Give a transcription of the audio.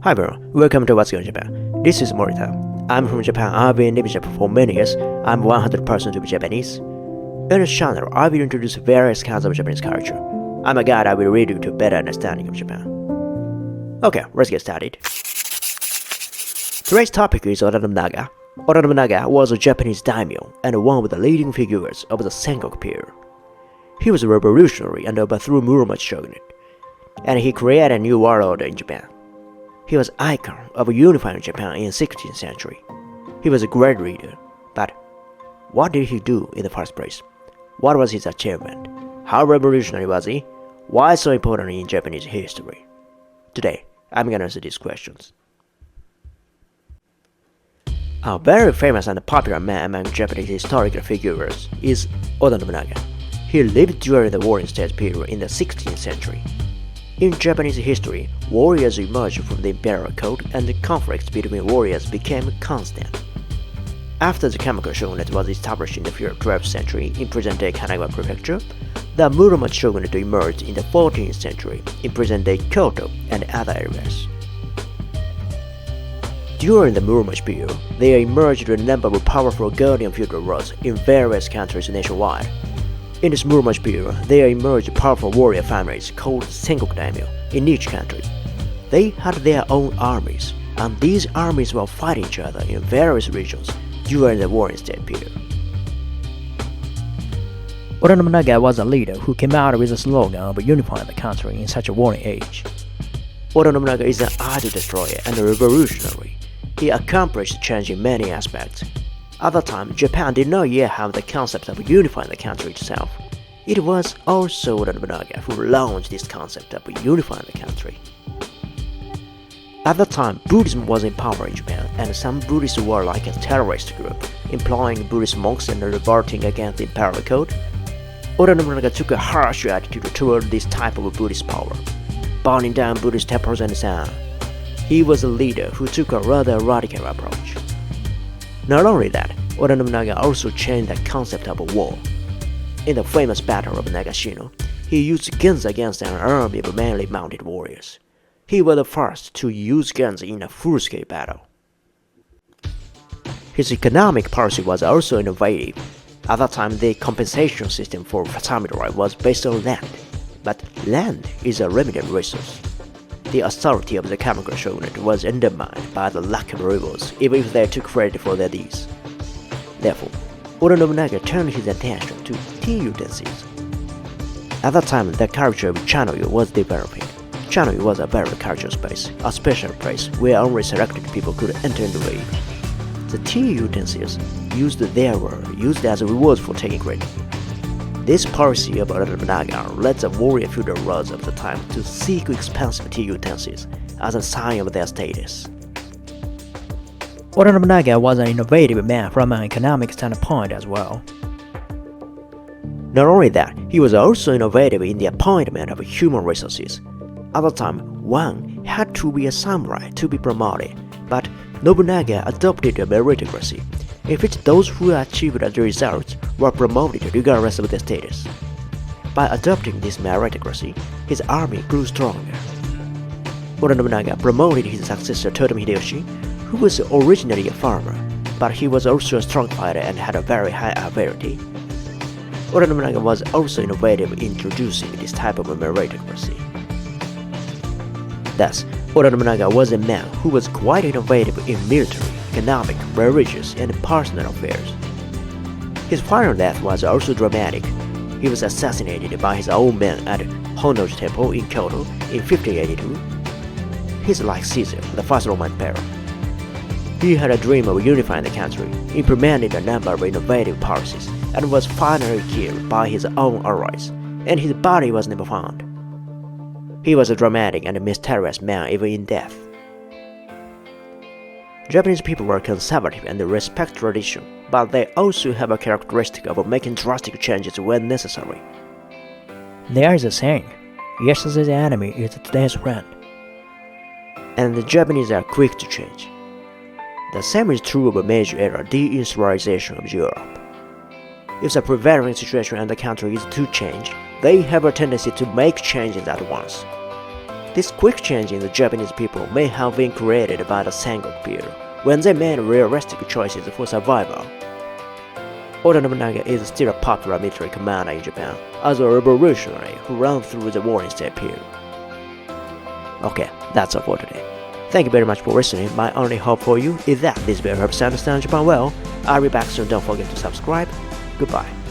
Hi everyone, welcome to What's Going Japan. This is Morita. I'm from Japan. I've been living in Japan for many years. I'm 100% to be Japanese. In this channel, I will introduce various kinds of Japanese culture. I'm a guide I will lead you to a better understanding of Japan. Okay, let's get started. Today's topic is Oda Nobunaga. Oda Nobunaga was a Japanese daimyo and one of the leading figures of the Sengoku period. He was a revolutionary and overthrew Muromachi shogunate, and he created a new world order in Japan. He was icon of unifying Japan in the 16th century. He was a great leader, but what did he do in the first place? What was his achievement? How revolutionary was he? Why so important in Japanese history? Today, I'm gonna answer these questions. A very famous and popular man among Japanese historical figures is Oda Nobunaga. He lived during the warring state period in the 16th century. In Japanese history, warriors emerged from the imperial code and the conflicts between warriors became constant. After the Kamakura shogunate was established in the 12th century in present-day Kanagawa Prefecture, the Muromachi shogunate emerged in the 14th century in present-day Kyoto and other areas. During the Muromachi period, there emerged a number of powerful guardian feudal lords in various countries nationwide. In this Muromachi period, there emerged powerful warrior families called Sengoku Daimyo in each country. They had their own armies, and these armies were fighting each other in various regions during the warring state period. Oda Nobunaga was a leader who came out with a slogan of unifying the country in such a warring age. Oda Nobunaga is an idol destroyer and a revolutionary. He accomplished change in many aspects. At the time, Japan did not yet have the concept of unifying the country itself. It was also Oda Nobunaga who launched this concept of unifying the country. At the time, Buddhism was in power in Japan, and some Buddhists were like a terrorist group, employing Buddhist monks and revolting against the imperial code. Oda Nobunaga took a harsh attitude toward this type of Buddhist power, burning down Buddhist temples and so on. He was a leader who took a rather radical approach. Not only that, Oda Nobunaga also changed the concept of war. In the famous Battle of Nagashino, he used guns against an army of mainly mounted warriors. He was the first to use guns in a full-scale battle. His economic policy was also innovative. At that time, the compensation system for samurai was based on land, but land is a limited resource. The authority of the Kamakura shogunate was undermined by the lack of rivals, even if they took credit for their deeds. Therefore, Oda Nobunaga turned his attention to tea utensils. At that time, the culture of Chanoyu was developing. Chanoyu was a very cultural space, a special place where only selected people could enter and live. The tea utensils used there were used as rewards for taking credit. This policy of Oda Nobunaga led the warrior feudal lords of the time to seek expensive tea utensils as a sign of their status. Oda Nobunaga was an innovative man from an economic standpoint as well. Not only that, he was also innovative in the appointment of human resources. At the time, one had to be a samurai to be promoted, but Nobunaga adopted a meritocracy, in which those who achieved the results were promoted regardless of their status. By adopting this meritocracy, his army grew stronger. Oda Nobunaga promoted his successor Toyotomi Hideyoshi, who was originally a farmer, but he was also a strong fighter and had a very high ability. Oda Nobunaga was also innovative in introducing this type of meritocracy. Thus, Oda Nobunaga was a man who was quite innovative in military, economic, religious, and personal affairs. His final death was also dramatic. He was assassinated by his own men at Honnoji Temple in Kyoto in 1582. He's like Caesar, the first Roman emperor. He had a dream of unifying the country, implemented a number of innovative policies, and was finally killed by his own allies, and his body was never found. He was a dramatic and mysterious man even in death. Japanese people were conservative and respect tradition, but they also have a characteristic of making drastic changes when necessary. There is a saying, yesterday's enemy is today's friend. And the Japanese are quick to change. The same is true of a major era deindustrialization of Europe. If the prevailing situation in the country is to change, they have a tendency to make changes at once. This quick change in the Japanese people may have been created by the Sengoku period, when they made realistic choices for survival. Oda Nobunaga is still a popular military commander in Japan, as a revolutionary who ran through the warring state period. Okay, that's all for today. Thank you very much for listening. My only hope for you is that this video helps you understand Japan well. I'll be back soon. Don't forget to subscribe. Goodbye.